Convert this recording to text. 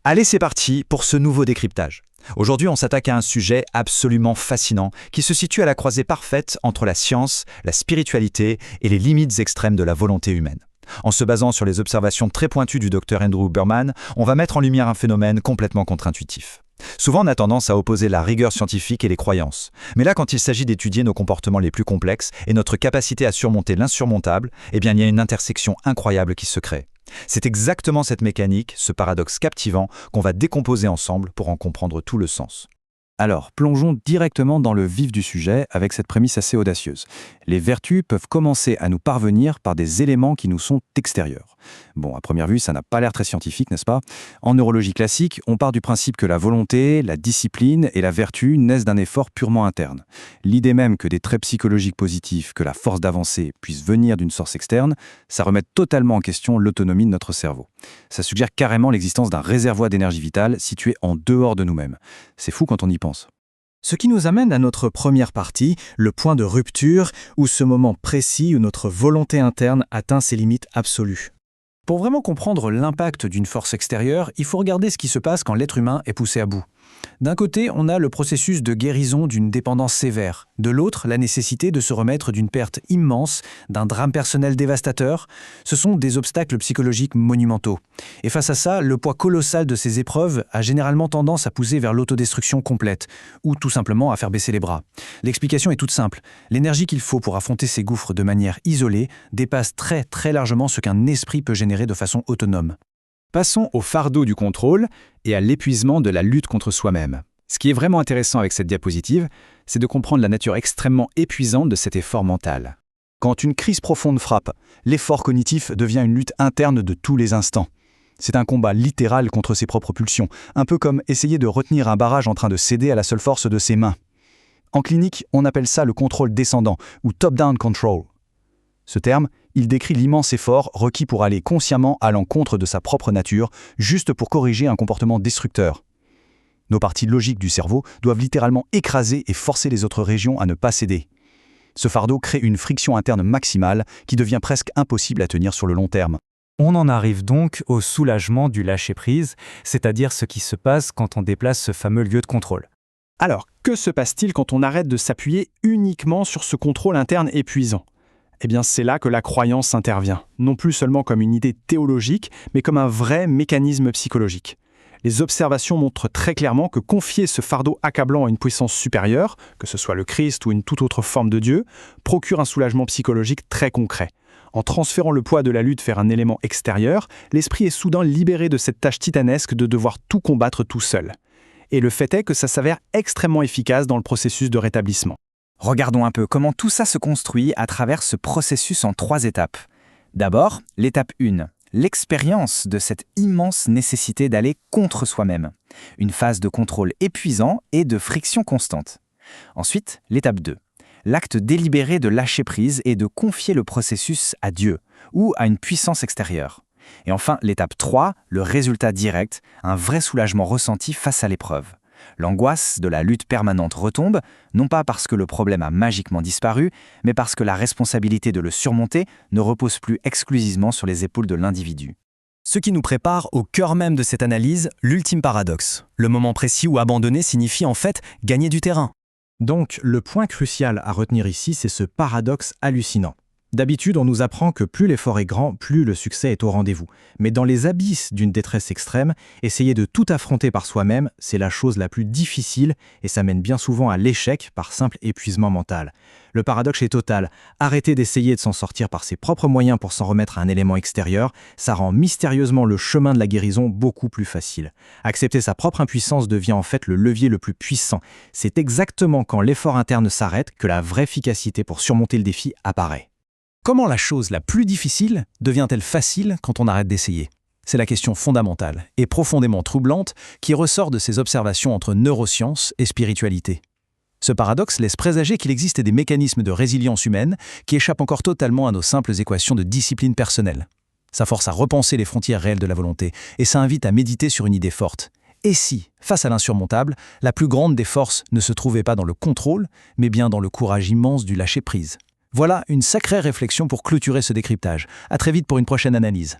Allez, c'est parti pour ce nouveau décryptage. Aujourd'hui, on s'attaque à un sujet absolument fascinant qui se situe à la croisée parfaite entre la science, la spiritualité et les limites extrêmes de la volonté humaine. En se basant sur les observations très pointues du Dr Andrew Berman, on va mettre en lumière un phénomène complètement contre-intuitif. Souvent, on a tendance à opposer la rigueur scientifique et les croyances. Mais là, quand il s'agit d'étudier nos comportements les plus complexes et notre capacité à surmonter l'insurmontable, eh bien, il y a une intersection incroyable qui se crée. C'est exactement cette mécanique, ce paradoxe captivant, qu'on va décomposer ensemble pour en comprendre tout le sens. Alors, plongeons directement dans le vif du sujet avec cette prémisse assez audacieuse. Les vertus peuvent commencer à nous parvenir par des éléments qui nous sont extérieurs. Bon, à première vue, ça n'a pas l'air très scientifique, n'est-ce pas? En neurologie classique, on part du principe que la volonté, la discipline et la vertu naissent d'un effort purement interne. L'idée même que des traits psychologiques positifs, que la force d'avancer puissent venir d'une source externe, ça remet totalement en question l'autonomie de notre cerveau. Ça suggère carrément l'existence d'un réservoir d'énergie vitale situé en dehors de nous-mêmes. C'est fou quand on y pense. Ce qui nous amène à notre première partie, le point de rupture, ou ce moment précis où notre volonté interne atteint ses limites absolues. Pour vraiment comprendre l'impact d'une force extérieure, il faut regarder ce qui se passe quand l'être humain est poussé à bout. D'un côté, on a le processus de guérison d'une dépendance sévère. De l'autre, la nécessité de se remettre d'une perte immense, d'un drame personnel dévastateur. Ce sont des obstacles psychologiques monumentaux. Et face à ça, le poids colossal de ces épreuves a généralement tendance à pousser vers l'autodestruction complète, ou tout simplement à faire baisser les bras. L'explication est toute simple. L'énergie qu'il faut pour affronter ces gouffres de manière isolée dépasse très largement ce qu'un esprit peut générer de façon autonome. Passons au fardeau du contrôle et à l'épuisement de la lutte contre soi-même. Ce qui est vraiment intéressant avec cette diapositive, c'est de comprendre la nature extrêmement épuisante de cet effort mental. Quand une crise profonde frappe, l'effort cognitif devient une lutte interne de tous les instants. C'est un combat littéral contre ses propres pulsions, un peu comme essayer de retenir un barrage en train de céder à la seule force de ses mains. En clinique, on appelle ça le contrôle descendant ou top-down control. Ce terme, il décrit l'immense effort requis pour aller consciemment à l'encontre de sa propre nature, juste pour corriger un comportement destructeur. Nos parties logiques du cerveau doivent littéralement écraser et forcer les autres régions à ne pas céder. Ce fardeau crée une friction interne maximale qui devient presque impossible à tenir sur le long terme. On en arrive donc au soulagement du lâcher-prise, c'est-à-dire ce qui se passe quand on déplace ce fameux lieu de contrôle. Alors, que se passe-t-il quand on arrête de s'appuyer uniquement sur ce contrôle interne épuisant ? Eh bien, c'est là que la croyance intervient, non plus seulement comme une idée théologique, mais comme un vrai mécanisme psychologique. Les observations montrent très clairement que confier ce fardeau accablant à une puissance supérieure, que ce soit le Christ ou une toute autre forme de Dieu, procure un soulagement psychologique très concret. En transférant le poids de la lutte vers un élément extérieur, l'esprit est soudain libéré de cette tâche titanesque de devoir tout combattre tout seul. Et le fait est que ça s'avère extrêmement efficace dans le processus de rétablissement. Regardons un peu comment tout ça se construit à travers ce processus en 3 étapes. D'abord, l'étape 1, l'expérience de cette immense nécessité d'aller contre soi-même. Une phase de contrôle épuisant et de friction constante. Ensuite, l'étape 2, l'acte délibéré de lâcher prise et de confier le processus à Dieu ou à une puissance extérieure. Et enfin, l'étape 3, le résultat direct, un vrai soulagement ressenti face à l'épreuve. L'angoisse de la lutte permanente retombe, non pas parce que le problème a magiquement disparu, mais parce que la responsabilité de le surmonter ne repose plus exclusivement sur les épaules de l'individu. Ce qui nous prépare au cœur même de cette analyse, l'ultime paradoxe. Le moment précis où abandonner signifie en fait gagner du terrain. Donc, le point crucial à retenir ici, c'est ce paradoxe hallucinant. D'habitude, on nous apprend que plus l'effort est grand, plus le succès est au rendez-vous. Mais dans les abysses d'une détresse extrême, essayer de tout affronter par soi-même, c'est la chose la plus difficile et ça mène bien souvent à l'échec par simple épuisement mental. Le paradoxe est total. Arrêter d'essayer de s'en sortir par ses propres moyens pour s'en remettre à un élément extérieur, ça rend mystérieusement le chemin de la guérison beaucoup plus facile. Accepter sa propre impuissance devient en fait le levier le plus puissant. C'est exactement quand l'effort interne s'arrête que la vraie efficacité pour surmonter le défi apparaît. Comment la chose la plus difficile devient-elle facile quand on arrête d'essayer ? C'est la question fondamentale et profondément troublante qui ressort de ces observations entre neurosciences et spiritualité. Ce paradoxe laisse présager qu'il existe des mécanismes de résilience humaine qui échappent encore totalement à nos simples équations de discipline personnelle. Ça force à repenser les frontières réelles de la volonté et ça invite à méditer sur une idée forte. Et si, face à l'insurmontable, la plus grande des forces ne se trouvait pas dans le contrôle, mais bien dans le courage immense du lâcher-prise ? Voilà une sacrée réflexion pour clôturer ce décryptage. À très vite pour une prochaine analyse.